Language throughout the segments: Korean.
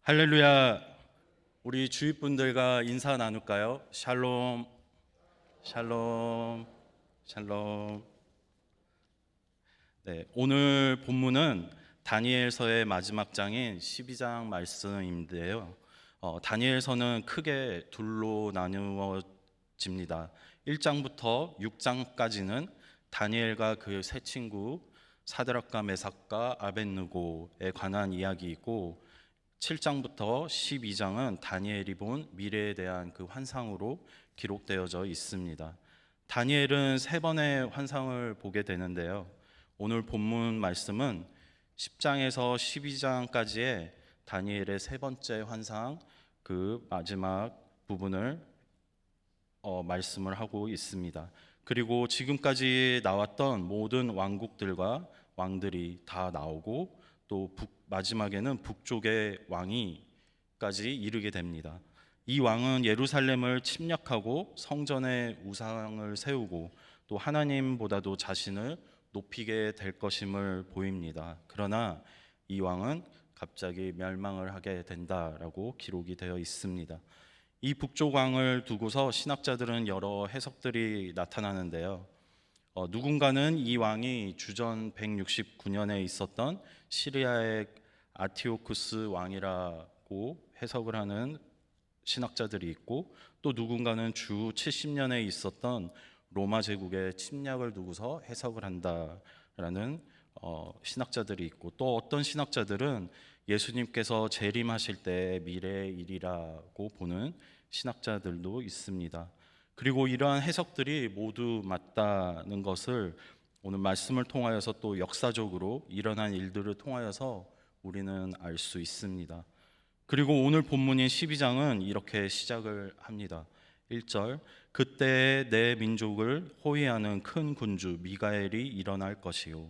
할렐루야. 우리 주위 분들과 인사 나눌까요? 샬롬, 샬롬, 샬롬. 네, 오늘 본문은 다니엘서의 마지막 장인 12장 말씀인데요. 다니엘서는 크게 둘로 나누어집니다. 1장부터 6장까지는 다니엘과 그 세 친구 사드락과 메삭과 아벳느고에 관한 이야기이고, 7장부터 12장은 다니엘이 본 미래에 대한 그 환상으로 기록되어져 있습니다. 다니엘은 세 번의 환상을 보게 되는데요. 오늘 본문 말씀은 10장에서 12장까지의 다니엘의 세 번째 환상, 그 마지막 부분을 말씀을 하고 있습니다. 그리고 지금까지 나왔던 모든 왕국들과 왕들이 다 나오고, 또 마지막에는 북쪽의 왕이까지 이르게 됩니다. 이 왕은 예루살렘을 침략하고 성전에 우상을 세우고 또 하나님보다도 자신을 높이게 될 것임을 보입니다. 그러나 이 왕은 갑자기 멸망을 하게 된다라고 기록이 되어 있습니다. 이 북쪽 왕을 두고서 신학자들은 여러 해석들이 나타나는데요. 누군가는 이 왕이 주전 169년에 있었던 시리아의 아티오쿠스 왕이라고 해석을 하는 신학자들이 있고, 또 누군가는 주 70년에 있었던 로마 제국의 침략을 두고서 해석을 한다라는 신학자들이 있고, 또 어떤 신학자들은 예수님께서 재림하실 때 미래의 일이라고 보는 신학자들도 있습니다. 그리고 이러한 해석들이 모두 맞다는 것을 오늘 말씀을 통하여서 또 역사적으로 일어난 일들을 통하여서 우리는 알 수 있습니다. 그리고 오늘 본문인 12장은 이렇게 시작을 합니다. 1절, 그때 내 민족을 호위하는 큰 군주 미가엘이 일어날 것이요.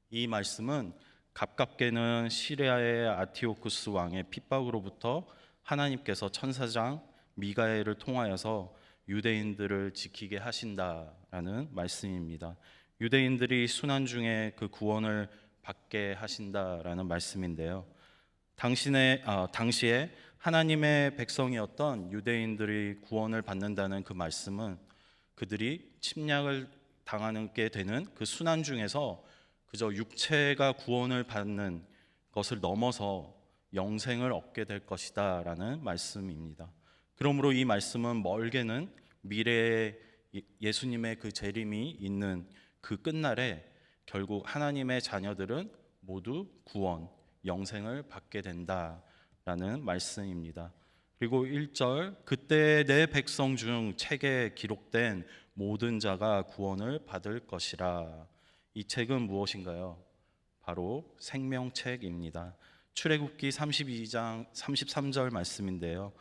이 말씀은 가깝게는 시리아의 아티오쿠스 왕의 핍박으로부터 하나님께서 천사장 미가엘을 통하여서 유대인들을 지키게 하신다라는 말씀입니다. 유대인들이 순환 중에 그 구원을 받게 하신다라는 말씀인데요. 당시에 하나님의 백성이었던 유대인들이 구원을 받는다는 그 말씀은 그들이 침략을 당하게 되는 그 순환 중에서 그저 육체가 구원을 받는 것을 넘어서 영생을 얻게 될 것이다 라는 말씀입니다. 그러므로 이 말씀은 멀게는 미래에 예수님의 그 재림이 있는 그 끝날에 결국 하나님의 자녀들은 모두 구원, 영생을 받게 된다라는 말씀입니다. 그리고 1절, 그때 내 백성 중 책에 기록된 모든 자가 구원을 받을 것이라. 이 책은 무엇인가요? 바로 생명책입니다. 출애굽기 32장 33절 말씀인데요.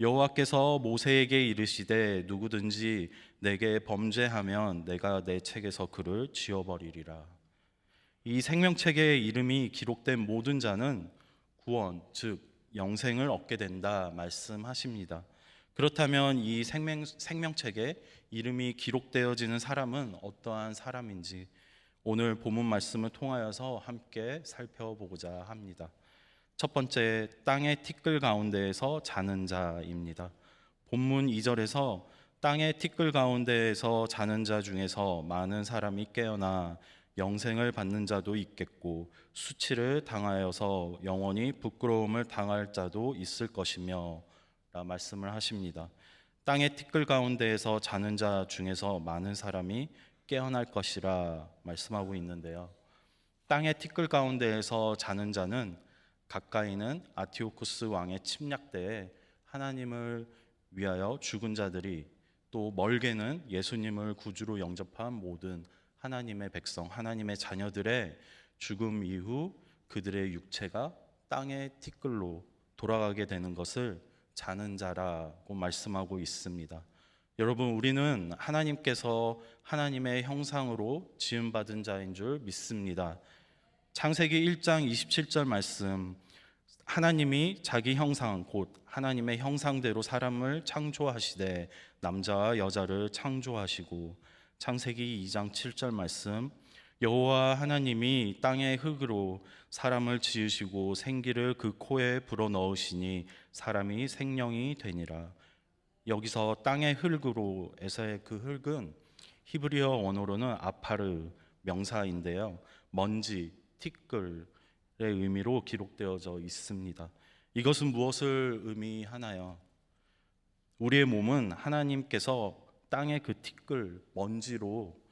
여호와께서 모세에게 이르시되 누구든지 내게 범죄하면 내가 내 책에서 그를 지워버리리라. 이 생명책에 이름이 기록된 모든 자는 구원, 즉 영생을 얻게 된다 말씀하십니다. 그렇다면 이 생명책에 이름이 기록되어지는 사람은 어떠한 사람인지 오늘 본문 말씀을 통하여서 함께 살펴보고자 합니다. 첫 번째, 땅의 티끌 가운데에서 자는 자입니다. 본문 2절에서 땅의 티끌 가운데에서 자는 자 중에서 많은 사람이 깨어나 영생을 받는 자도 있겠고 수치를 당하여서 영원히 부끄러움을 당할 자도 있을 것이며 라 말씀을 하십니다. 땅의 티끌 가운데에서 자는 자 중에서 많은 사람이 깨어날 것이라 말씀하고 있는데요. 땅의 티끌 가운데에서 자는 자는 가까이는 아티오쿠스 왕의 침략 때에 하나님을 위하여 죽은 자들이, 또 멀게는 예수님을 구주로 영접한 모든 하나님의 백성, 하나님의 자녀들의 죽음 이후 그들의 육체가 땅의 티끌로 돌아가게 되는 것을 자는 자라고 말씀하고 있습니다. 여러분, 우리는 하나님께서 하나님의 형상으로 지음받은 자인 줄 믿습니다. 창세기 1장 27절 말씀, 하나님이 자기 형상 곧 하나님의 형상대로 사람을 창조하시되 남자와 여자를 창조하시고, 창세기 2장 7절 말씀, 여호와 하나님이 땅의 흙으로 사람을 지으시고 생기를 그 코에 불어넣으시니 사람이 생명이 되니라. 여기서 땅의 흙으로에서의 그 흙은 히브리어 원어로는 아파르 명사인데요. 먼지, 티끌의 의미로 기록되어져 있습니다. 이것은 무엇을 의미하나요? 우리의 몸은 하나님께서 땅의 그 티끌, 먼지로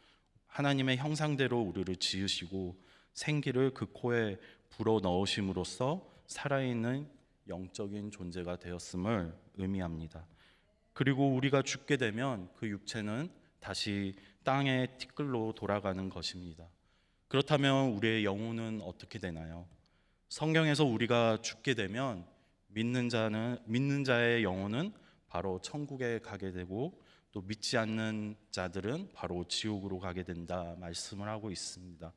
하나님의 형상대로 우리를 지으시고 생기를 그 코에 불어 넣으심으로써 살아있는 영적인 존재가 되었음을 의미합니다. 그리고 우리가 죽게 되면 그 육체는 다시 땅의 티끌로 돌아가는 것입니다. 그렇다면 우리의 영혼은 어떻게 되나요? 성경에서 우리가 죽게 되면 믿는 자의 영혼은 바로 천국에 가게 되고 또 믿지 않는 자들은 바로 지옥으로 가게 된다 말씀을 하고 있습니다.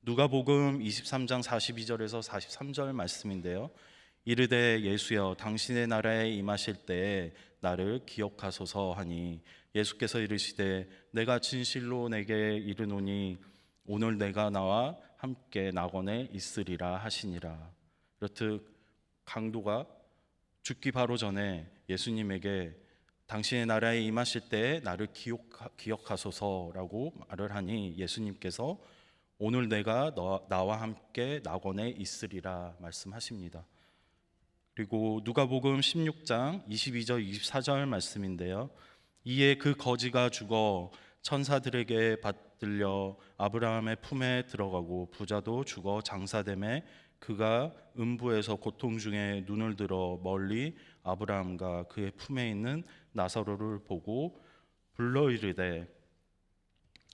누가복음 23장 42절에서 43절 말씀인데요. 이르되 예수여 당신의 나라에 임하실 때에 나를 기억하소서 하니 예수께서 이르시되 내가 진실로 내게 이르노니 오늘 내가 나와 함께 낙원에 있으리라 하시니라. 이렇듯 강도가 죽기 바로 전에 예수님에게 당신의 나라에 임하실 때에 나를 기억하소서라고 말을 하니 예수님께서 오늘 내가 나와 함께 낙원에 있으리라 말씀하십니다. 그리고 누가복음 16장 22절 24절 말씀인데요. 이에 그 거지가 죽어 천사들에게 받들려 아브라함의 품에 들어가고 부자도 죽어 장사됨에 그가 음부에서 고통 중에 눈을 들어 멀리 아브라함과 그의 품에 있는 나사로를 보고 불러 이르되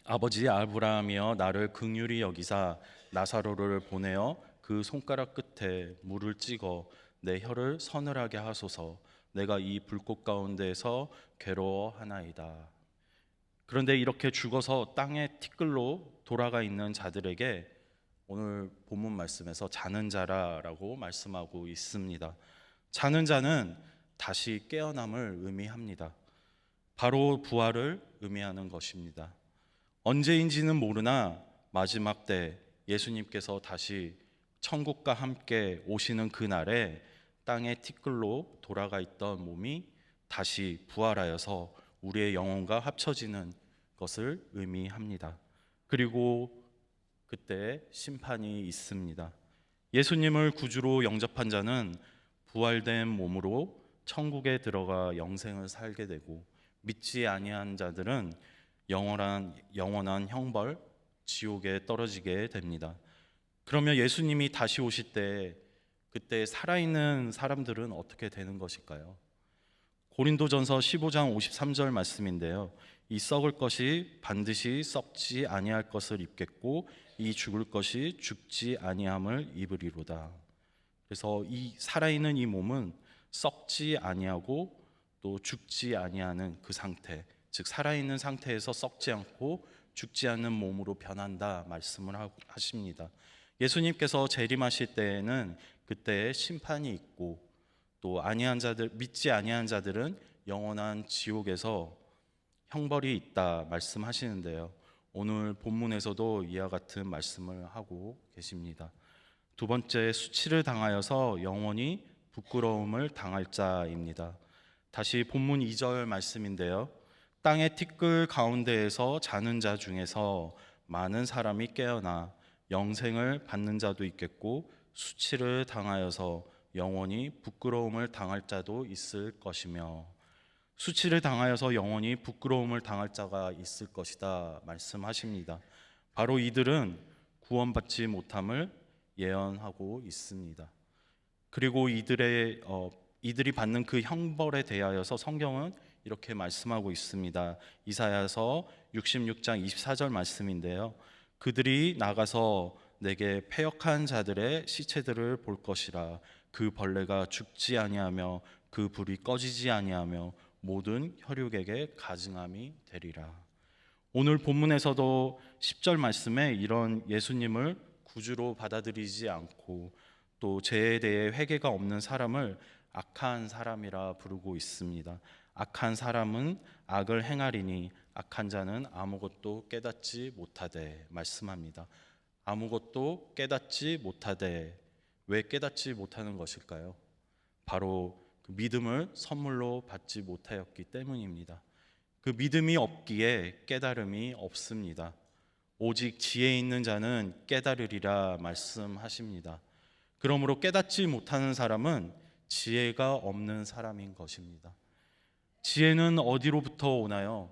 아버지 아브라함이여 나를 긍휼히 여기사 나사로를 보내어 그 손가락 끝에 물을 찍어 내 혀를 서늘하게 하소서. 내가 이 불꽃 가운데서 괴로워하나이다. 그런데 이렇게 죽어서 땅의 티끌로 돌아가 있는 자들에게 오늘 본문 말씀에서 자는 자라라고 말씀하고 있습니다. 자는 자는 다시 깨어남을 의미합니다. 바로 부활을 의미하는 것입니다. 언제인지는 모르나 마지막 때 예수님께서 다시 천국과 함께 오시는 그날에 땅의 티끌로 돌아가 있던 몸이 다시 부활하여서 우리의 영혼과 합쳐지는 것을 의미합니다. 그리고 그때 심판이 있습니다. 예수님을 구주로 영접한 자는 부활된 몸으로 천국에 들어가 영생을 살게 되고 믿지 아니한 자들은 영원한 형벌, 지옥에 떨어지게 됩니다. 그러면 예수님이 다시 오실 때 그때 살아있는 사람들은 어떻게 되는 것일까요? 고린도전서 15장 53절 말씀인데요. 이 썩을 것이 반드시 썩지 아니할 것을 입겠고 이 죽을 것이 죽지 아니함을 입으리로다. 그래서 이 살아있는 이 몸은 썩지 아니하고 또 죽지 아니하는 그 상태, 즉 살아있는 상태에서 썩지 않고 죽지 않는 몸으로 변한다 말씀을 하십니다. 예수님께서 재림하실 때에는 그때 심판이 있고 또 아니한 자들, 믿지 아니한 자들은 영원한 지옥에서 형벌이 있다 말씀하시는데요. 오늘 본문에서도 이와 같은 말씀을 하고 계십니다. 두 번째, 수치를 당하여서 영원히 부끄러움을 당할 자입니다. 다시 본문 2절 말씀인데요. 땅의 티끌 가운데에서 자는 자 중에서 많은 사람이 깨어나 영생을 받는 자도 있겠고 수치를 당하여서 영원히 부끄러움을 당할 자도 있을 것이며, 수치를 당하여서 영원히 부끄러움을 당할 자가 있을 것이다 말씀하십니다. 바로 이들은 구원받지 못함을 예언하고 있습니다. 그리고 이들이 받는 그 형벌에 대하여서 성경은 이렇게 말씀하고 있습니다. 이사야서 66장 24절 말씀인데요. 그들이 나가서 내게 패역한 자들의 시체들을 볼 것이라. 그 벌레가 죽지 아니하며 그 불이 꺼지지 아니하며 모든 혈육에게 가증함이 되리라. 오늘 본문에서도 10절 말씀에 이런 예수님을 구주로 받아들이지 않고 또 죄에 대해 회개가 없는 사람을 악한 사람이라 부르고 있습니다. 악한 사람은 악을 행하리니 악한 자는 아무것도 깨닫지 못하되 말씀합니다. 아무것도 깨닫지 못하되, 왜 깨닫지 못하는 것일까요? 바로 그 믿음을 선물로 받지 못하였기 때문입니다. 그 믿음이 없기에 깨달음이 없습니다. 오직 지혜 있는 자는 깨달으리라 말씀하십니다. 그러므로 깨닫지 못하는 사람은 지혜가 없는 사람인 것입니다. 지혜는 어디로부터 오나요?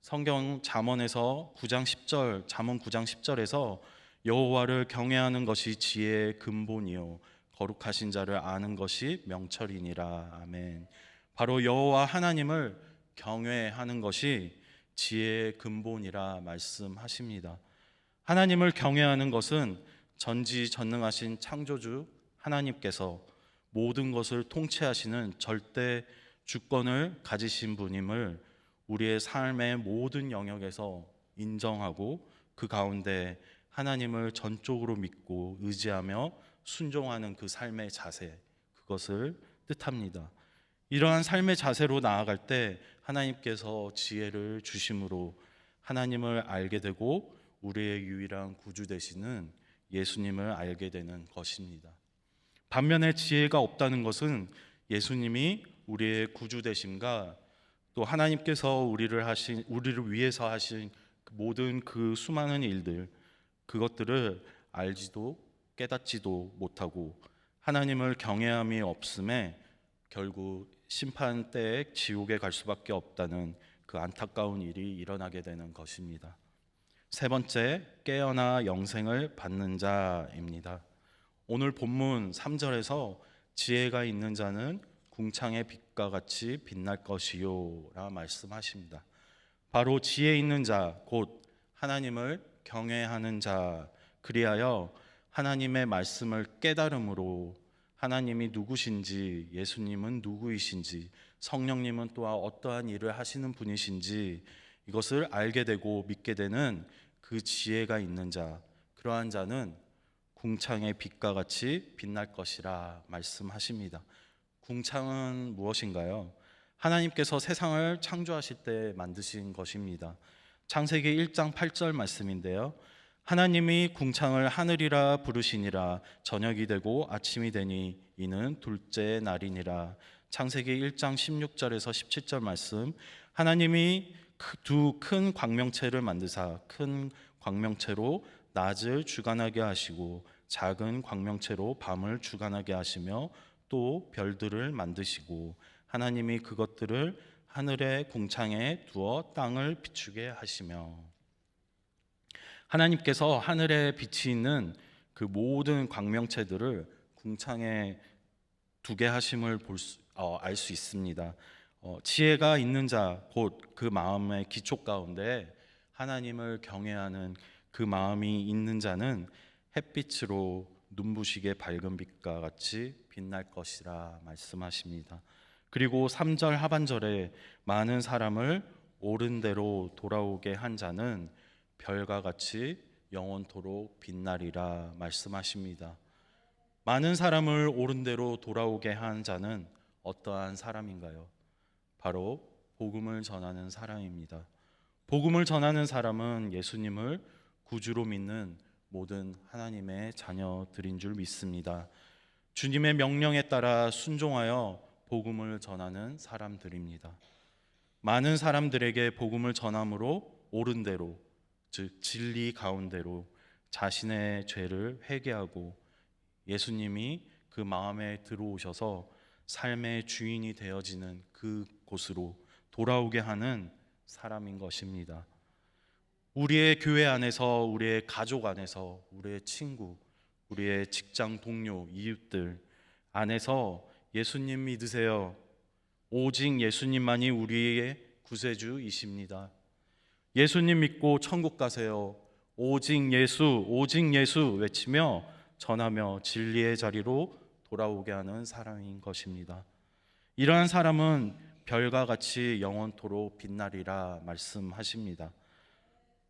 성경 잠언에서 9장 10절, 잠언 9장 10절에서 여호와를 경외하는 것이 지혜의 근본이요 거룩하신 자를 아는 것이 명철이니라. 아멘. 바로 여호와 하나님을 경외하는 것이 지혜의 근본이라 말씀하십니다. 하나님을 경외하는 것은 전지전능하신 창조주 하나님께서 모든 것을 통치하시는 절대 주권을 가지신 분임을 우리의 삶의 모든 영역에서 인정하고 그 가운데 하나님을 전적으로 믿고 의지하며 순종하는 그 삶의 자세, 그것을 뜻합니다. 이러한 삶의 자세로 나아갈 때 하나님께서 지혜를 주심으로 하나님을 알게 되고 우리의 유일한 구주 되시는 예수님을 알게 되는 것입니다. 반면에 지혜가 없다는 것은 예수님이 우리의 구주 되심과 또 하나님께서 우리를 위해서 하신 모든 그 수많은 일들, 그것들을 알지도 깨닫지도 못하고 하나님을 경외함이 없음에 결국 심판 때에 지옥에 갈 수밖에 없다는 그 안타까운 일이 일어나게 되는 것입니다. 세 번째, 깨어나 영생을 받는 자입니다. 오늘 본문 3절에서 지혜가 있는 자는 궁창의 빛과 같이 빛날 것이요 라 말씀하십니다. 바로 지혜 있는 자, 곧 하나님을 경외하는 자, 그리하여 하나님의 말씀을 깨달음으로 하나님이 누구신지, 예수님은 누구이신지, 성령님은 또한 어떠한 일을 하시는 분이신지 이것을 알게 되고 믿게 되는 그 지혜가 있는 자, 그러한 자는 궁창의 빛과 같이 빛날 것이라 말씀하십니다. 궁창은 무엇인가요? 하나님께서 세상을 창조하실 때 만드신 것입니다. 창세기 1장 8절 말씀인데요. 하나님이 궁창을 하늘이라 부르시니라. 저녁이 되고 아침이 되니 이는 둘째 날이니라. 창세기 1장 16절에서 17절 말씀. 하나님이 두 큰 광명체를 만드사 큰 광명체로 낮을 주관하게 하시고 작은 광명체로 밤을 주관하게 하시며 또 별들을 만드시고 하나님이 그것들을 하늘의 궁창에 두어 땅을 비추게 하시며, 하나님께서 하늘에 빛이 있는 그 모든 광명체들을 궁창에 두게 하심을 알 수 있습니다. 지혜가 있는 자, 곧 그 마음의 기초 가운데 하나님을 경외하는 그 마음이 있는 자는 햇빛으로 눈부시게 밝은 빛과 같이 빛날 것이라 말씀하십니다. 그리고 3절 하반절에 많은 사람을 옳은 대로 돌아오게 한 자는 별과 같이 영원토록 빛나리라 말씀하십니다. 많은 사람을 옳은 대로 돌아오게 한 자는 어떠한 사람인가요? 바로 복음을 전하는 사람입니다. 복음을 전하는 사람은 예수님을 구주로 믿는 모든 하나님의 자녀들인 줄 믿습니다. 주님의 명령에 따라 순종하여 복음을 전하는 사람들입니다. 많은 사람들에게 복음을 전함으로 옳은 대로, 즉 진리 가운데로 자신의 죄를 회개하고 예수님이 그 마음에 들어오셔서 삶의 주인이 되어지는 그 곳으로 돌아오게 하는 사람인 것입니다. 우리의 교회 안에서, 우리의 가족 안에서, 우리의 친구, 우리의 직장 동료, 이웃들 안에서 예수님 믿으세요. 오직 예수님만이 우리의 구세주이십니다. 예수님 믿고 천국 가세요. 오직 예수, 오직 예수 외치며 전하며 진리의 자리로 돌아오게 하는 사람인 것입니다. 이러한 사람은 별과 같이 영원토록 빛나리라 말씀하십니다.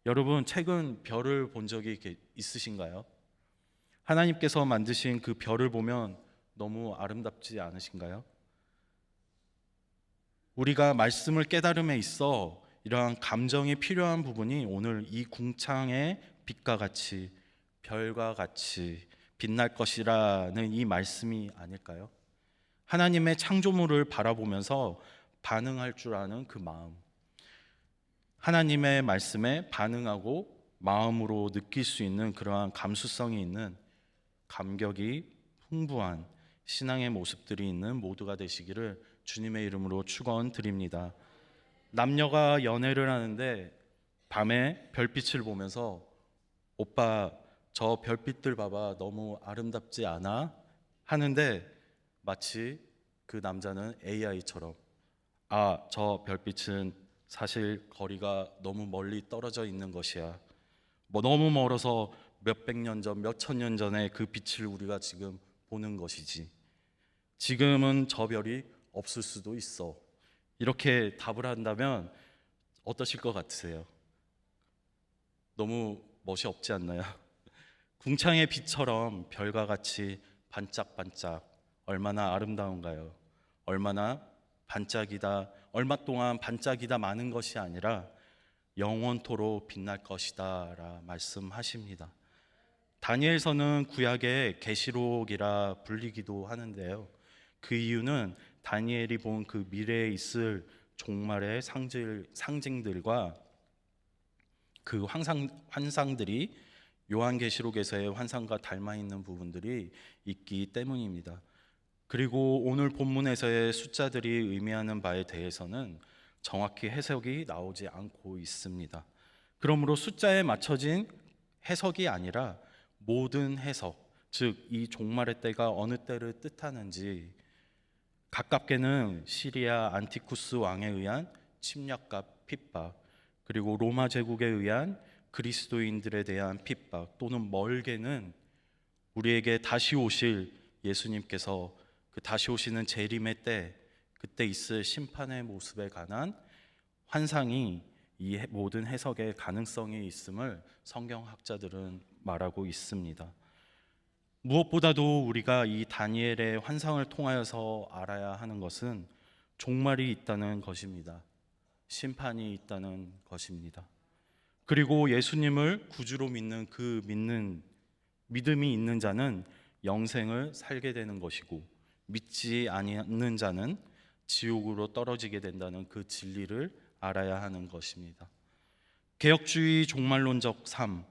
여러분, 최근 별을 본 적이 있으신가요? 하나님께서 만드신 그 별을 보면 너무 아름답지 않으신가요? 우리가 말씀을 깨달음에 있어 이러한 감정이 필요한 부분이 오늘 이 궁창의 빛과 같이 별과 같이 빛날 것이라는 이 말씀이 아닐까요? 하나님의 창조물을 바라보면서 반응할 줄 아는 그 마음, 하나님의 말씀에 반응하고 마음으로 느낄 수 있는 그러한 감수성이 있는 감격이 풍부한 신앙의 모습들이 있는 모두가 되시기를 주님의 이름으로 축원드립니다. 남녀가 연애를 하는데 밤에 별빛을 보면서 오빠 저 별빛들 봐봐 너무 아름답지 않아? 하는데 마치 그 남자는 AI처럼 저 별빛은 사실 거리가 너무 멀리 떨어져 있는 것이야. 너무 멀어서 몇백 년 전, 몇천 년 전에 그 빛을 우리가 지금 보는 것이지. 지금은 저 별이 없을 수도 있어. 이렇게 답을 한다면 어떠실 것 같으세요? 너무 멋이 없지 않나요? 궁창의 빛처럼 별과 같이 반짝반짝 얼마나 아름다운가요? 얼마나 반짝이다, 얼마 동안 반짝이다 마는 것이 아니라 영원토록 빛날 것이다 라 말씀하십니다. 다니엘서는 구약의 계시록이라 불리기도 하는데요. 그 이유는 다니엘이 본 그 미래에 있을 종말의 상징들과 그 환상들이 요한계시록에서의 환상과 닮아 있는 부분들이 있기 때문입니다. 그리고 오늘 본문에서의 숫자들이 의미하는 바에 대해서는 정확히 해석이 나오지 않고 있습니다. 그러므로 숫자에 맞춰진 해석이 아니라 모든 해석, 즉 이 종말의 때가 어느 때를 뜻하는지 가깝게는 시리아 안티쿠스 왕에 의한 침략과 핍박, 그리고 로마 제국에 의한 그리스도인들에 대한 핍박, 또는 멀게는 우리에게 다시 오실 예수님께서 그 다시 오시는 재림의 때, 그때 있을 심판의 모습에 관한 환상이 이 모든 해석의 가능성이 있음을 성경학자들은 말하고 있습니다. 무엇보다도 우리가 이 다니엘의 환상을 통하여서 알아야 하는 것은 종말이 있다는 것입니다. 심판이 있다는 것입니다. 그리고 예수님을 구주로 믿는 믿음이 있는 자는 영생을 살게 되는 것이고, 믿지 않는 자는 지옥으로 떨어지게 된다는 그 진리를 알아야 하는 것입니다. 개혁주의 종말론적 삶,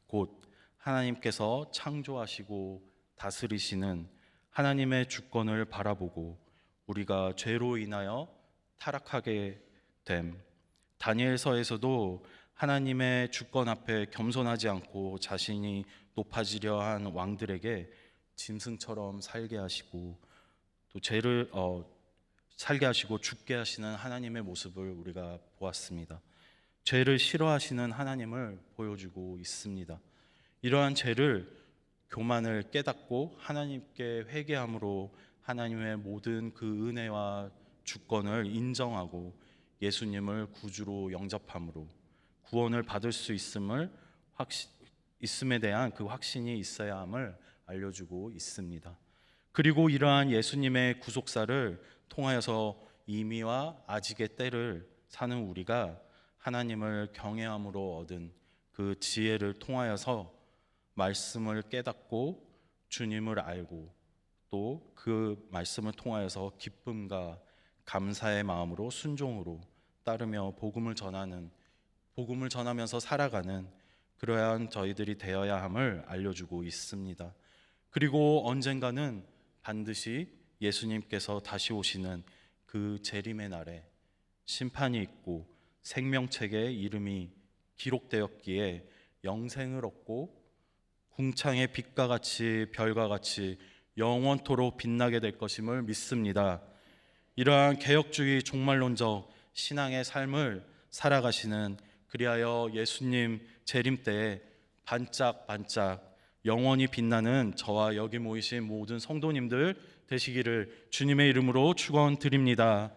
곧 하나님께서 창조하시고 다스리시는 하나님의 주권을 바라보고 우리가 죄로 인하여 타락하게 됨, 다니엘서에서도 하나님의 주권 앞에 겸손하지 않고 자신이 높아지려 한 왕들에게 짐승처럼 살게 하시고 또 죄를 살게 하시고 죽게 하시는 하나님의 모습을 우리가 보았습니다. 죄를 싫어하시는 하나님을 보여주고 있습니다. 이러한 죄를 교만을 깨닫고 하나님께 회개함으로 하나님의 모든 그 은혜와 주권을 인정하고 예수님을 구주로 영접함으로 구원을 받을 수 있음에 대한 그 확신이 있어야 함을 알려주고 있습니다. 그리고 이러한 예수님의 구속사를 통하여서 이미와 아직의 때를 사는 우리가 하나님을 경외함으로 얻은 그 지혜를 통하여서 말씀을 깨닫고 주님을 알고 또 그 말씀을 통하여서 기쁨과 감사의 마음으로 순종으로 따르며 복음을 전하면서 살아가는 그러한 저희들이 되어야 함을 알려주고 있습니다. 그리고 언젠가는 반드시 예수님께서 다시 오시는 그 재림의 날에 심판이 있고 생명책에 이름이 기록되었기에 영생을 얻고 궁창의 빛과 같이 별과 같이 영원토록 빛나게 될 것임을 믿습니다. 이러한 개혁주의 종말론적 신앙의 삶을 살아가시는, 그리하여 예수님 재림 때에 반짝반짝 영원히 빛나는 저와 여기 모이신 모든 성도님들 되시기를 주님의 이름으로 축원드립니다.